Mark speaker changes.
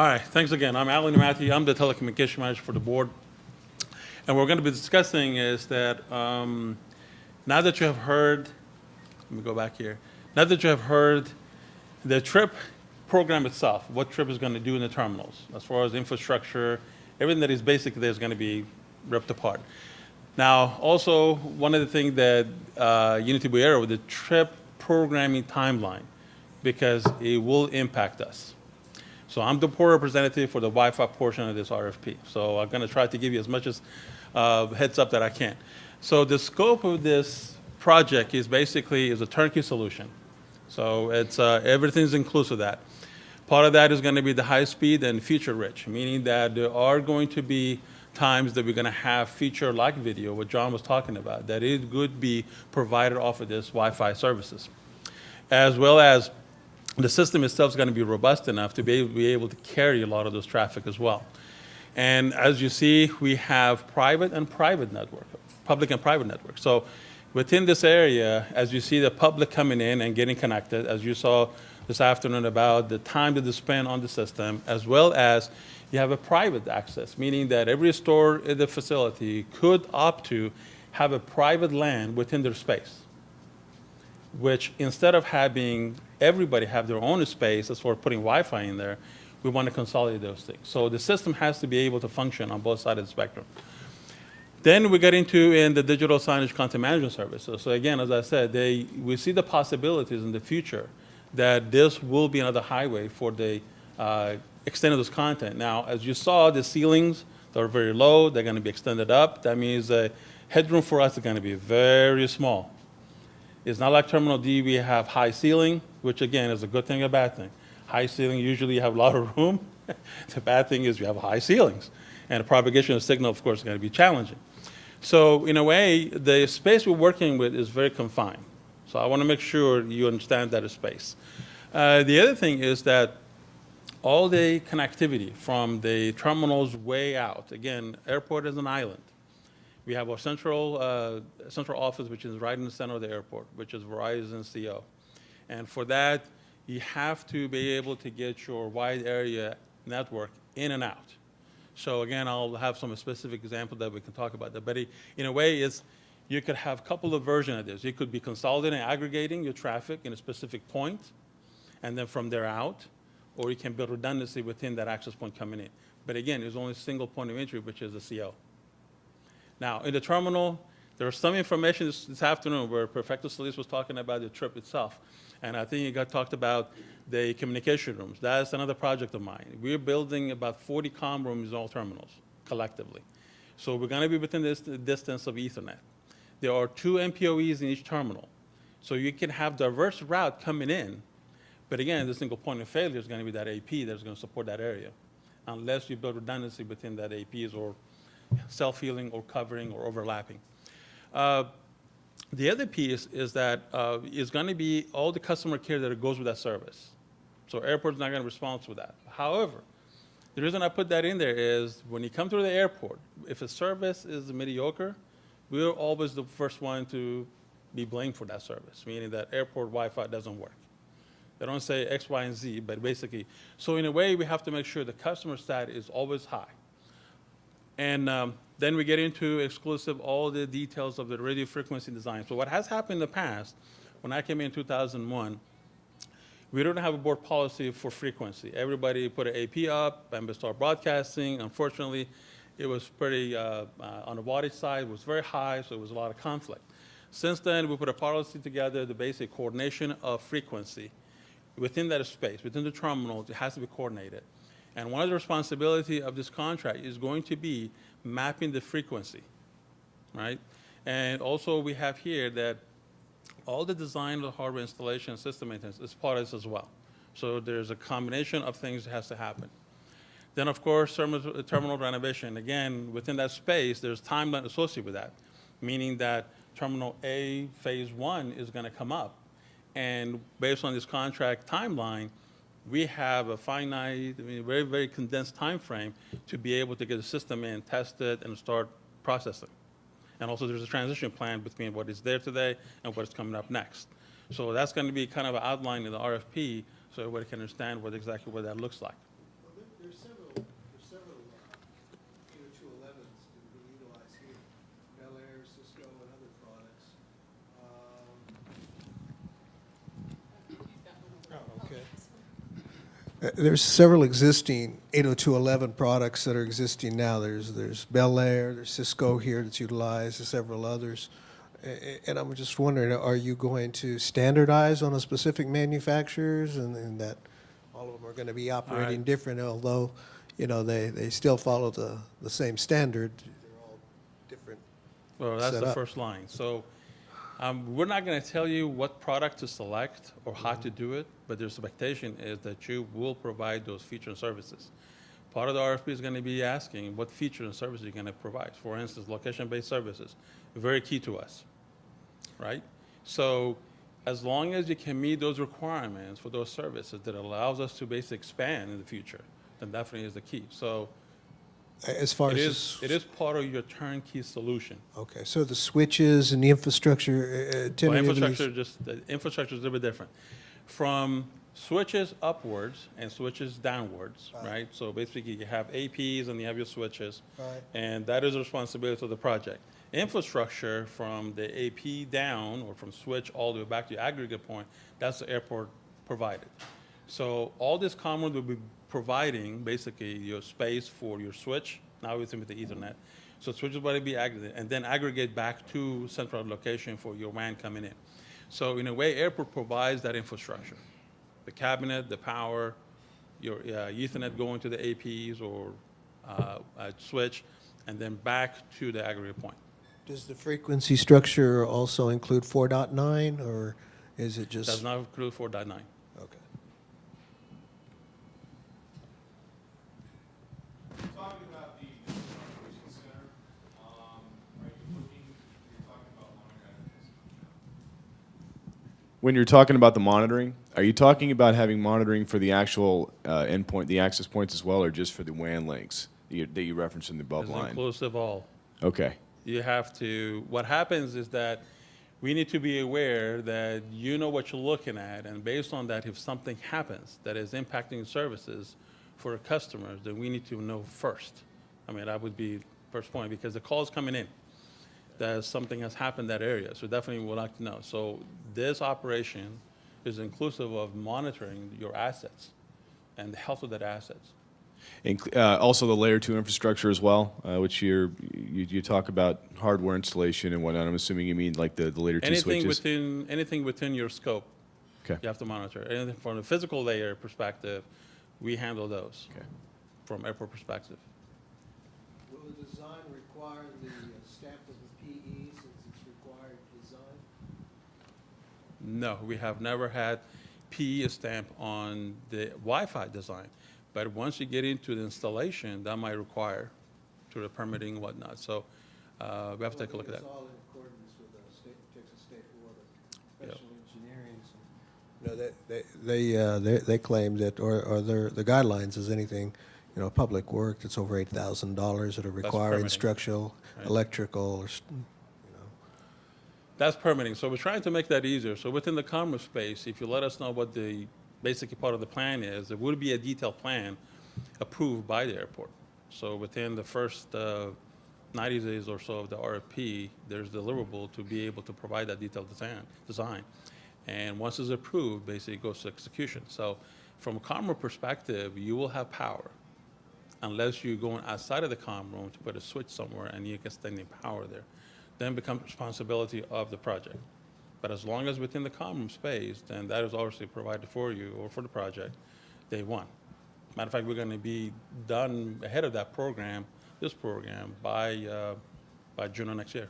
Speaker 1: All right, thanks again. I'm Nemati1. I'm the telecommunication manager for the board. And what we're going to be discussing is that now that you have heard, let me go back here. Now that you have heard the TRIP program itself, what TRIP is going to do in the terminals, as far as infrastructure, everything that is basic there is going to be ripped apart. Now, also, one of the things that you need to be aware of, the TRIP programming timeline, because it will impact us. So I'm the board representative for the Wi-Fi portion of this RFP. So I'm going to try to give you as much as heads up that I can. So the scope of this project is basically a turnkey solution. So it's everything's inclusive of that. Part of that is going to be the high speed and feature rich, meaning that there are going to be times that we're going to have feature like video, what John was talking about, that it would be provided off of this Wi-Fi services, as well as the system itself is going to be robust enough to be able to carry a lot of those traffic as well. And as you see, we have private and private network, public and private network. So within this area, as you see the public coming in and getting connected, as you saw this afternoon about the time that they spend on the system, as well as you have a private access, meaning that every store in the facility could opt to have a private LAN within their space, which instead of having everybody have their own space as far as putting Wi-Fi in there, we want to consolidate those things. So the system has to be able to function on both sides of the spectrum. Then we get into in the digital signage content management services. So again, as I said, we see the possibilities in the future that this will be another highway for the extent of this content. Now, as you saw, the ceilings that are very low, they're going to be extended up. That means the headroom for us is going to be very small. It's not like Terminal D, we have high ceiling, which again is a good thing and a bad thing. High ceiling, usually you have a lot of room. The bad thing is you have high ceilings. And the propagation of signal, of course, is going to be challenging. So in a way, the space we're working with is very confined. So I want to make sure you understand that space. The other thing is that all the connectivity from the terminals way out, again, airport is an island. We have our central office, which is right in the center of the airport, which is Verizon CO. And for that, you have to be able to get your wide area network in and out. So again, I'll have some specific examples that we can talk about that. But in a way, you could have a couple of versions of this. You could be consolidating and aggregating your traffic in a specific point, and then from there out, or you can build redundancy within that access point coming in. But again, there's only a single point of entry, which is the CO. Now, in the terminal, there's some information this afternoon where Perfecto Solis was talking about the TRIP itself. And I think you talked about the communication rooms. That's another project of mine. We're building about 40 comm rooms in all terminals, collectively. So we're going to be within this distance of Ethernet. There are 2 MPOEs in each terminal. So you can have diverse route coming in. But again, the single point of failure is going to be that AP that's going to support that area, unless you build redundancy within that APs or self-healing or covering or overlapping. The other piece is that is going to be all the customer care that goes with that service. So airport's not going to respond to that. However, the reason I put that in there is when you come through the airport, if a service is mediocre, we're always the first one to be blamed for that service, meaning that airport Wi-Fi doesn't work. They don't say X, Y, and Z, but basically. So in a way, we have to make sure the customer stat is always high. And then we get into exclusive all the details of the radio frequency design. So what has happened in the past, when I came in 2001, we don't have a board policy for frequency. Everybody put an AP up and we start broadcasting. Unfortunately, it was pretty, on the wattage side, it was very high, so it was a lot of conflict. Since then, we put a policy together, the basic coordination of frequency. Within that space, within the terminal, it has to be coordinated. And one of the responsibilities of this contract is going to be mapping the frequency, right? And also we have here that all the design of the hardware installation and system maintenance is part of this as well. So there's a combination of things that has to happen. Then of course, terminal renovation. Again, within that space, there's timeline associated with that, meaning that Terminal A phase 1 is gonna come up. And based on this contract timeline, we have a finite, very, very condensed time frame to be able to get the system in, test it, and start processing. And also there's a transition plan between what is there today and what's coming up next. So that's going to be kind of an outline in the RFP so everybody can understand exactly what that looks like.
Speaker 2: Well, there's There's several existing 802.11 products that are existing now. There's Bel Air, there's Cisco here that's utilized, there's several others. And I'm just wondering, are you going to standardize on a specific manufacturers and that all of them are going to be operating different, although, they still follow the same standard. They're all different.
Speaker 1: Well, that's
Speaker 2: set
Speaker 1: the
Speaker 2: up.
Speaker 1: first line. So we're not going to tell you what product to select or how to do it, but the expectation is that you will provide those features and services. Part of the RFP is going to be asking what features and services you're going to provide. For instance, location-based services, very key to us, right? So as long as you can meet those requirements for those services that allows us to basically expand in the future, then definitely is the key. So
Speaker 2: As far
Speaker 1: it
Speaker 2: as
Speaker 1: is part of your turnkey solution.
Speaker 2: okay, so the switches and the infrastructure
Speaker 1: Well,
Speaker 2: tentatively.
Speaker 1: the infrastructure is a little bit different. From switches upwards and switches downwards, right? So basically you have APs and you have your switches,
Speaker 2: Right.
Speaker 1: and that is the responsibility of the project. Infrastructure from the AP down or from switch all the way back to the aggregate point, that's the airport provided. So all this common will be providing basically your space for your switch, now with the Ethernet. So switch is going to be aggregate, and then aggregate back to central location for your WAN coming in. So in a way, airport provides that infrastructure. The cabinet, the power, your Ethernet going to the APs or switch, and then back to the aggregate point.
Speaker 2: Does the frequency structure also include 4.9, or is it just?
Speaker 1: Does not include 4.9.
Speaker 2: Okay.
Speaker 3: Talking about the Digital Operations Center, are you looking, you're talking about monitoring?
Speaker 4: When you're talking about the monitoring, are you talking about having monitoring for the actual endpoint, the access points as well, or just for the WAN links that you referenced in the above
Speaker 1: It's
Speaker 4: line?
Speaker 1: inclusive all.
Speaker 4: Okay.
Speaker 1: You have to, what happens is that we need to be aware that you know what you're looking at, and based on that, if something happens that is impacting services for customers, then we need to know first. I mean, that would be first point, because the call is coming in that something has happened in that area, so definitely would like to know. So this operation is inclusive of monitoring your assets and the health of that assets.
Speaker 4: Also the layer 2 infrastructure as well, which you talk about hardware installation and whatnot. I'm assuming you mean like the layer 2 switches?
Speaker 1: Anything within your scope,
Speaker 4: Okay.
Speaker 1: you have to monitor. Anything from the physical layer perspective, we handle those
Speaker 4: Okay.
Speaker 1: from airport perspective.
Speaker 2: Will the design require the stamp of the PE since it's required design?
Speaker 1: No, we have never had PE stamp on the Wi-Fi design. But once you get into the installation, that might require to the permitting and whatnot. So we have to take a look at that.
Speaker 2: It's all in accordance with the Texas State Board of
Speaker 1: Yep.
Speaker 2: Special Engineering. No, they claim that, or the guidelines is anything, public work that's over $8,000 that are requiring
Speaker 1: permitting.
Speaker 2: structural,
Speaker 1: Right.
Speaker 2: electrical, or
Speaker 1: That's permitting. So we're trying to make that easier. So within the commerce space, if you let us know what the basically part of the plan is, there would be a detailed plan approved by the airport. So within the first 90 days or so of the RFP, there's deliverable to be able to provide that detailed design. And once it's approved, basically it goes to execution. So from a comm room perspective, you will have power unless you're going outside of the comm room to put a switch somewhere and you're extending power there. Then becomes responsibility of the project. But as long as within the comm room space, then that is obviously provided for you or for the project day one. Matter of fact, we're going to be done ahead of that program, this program, by June of next year.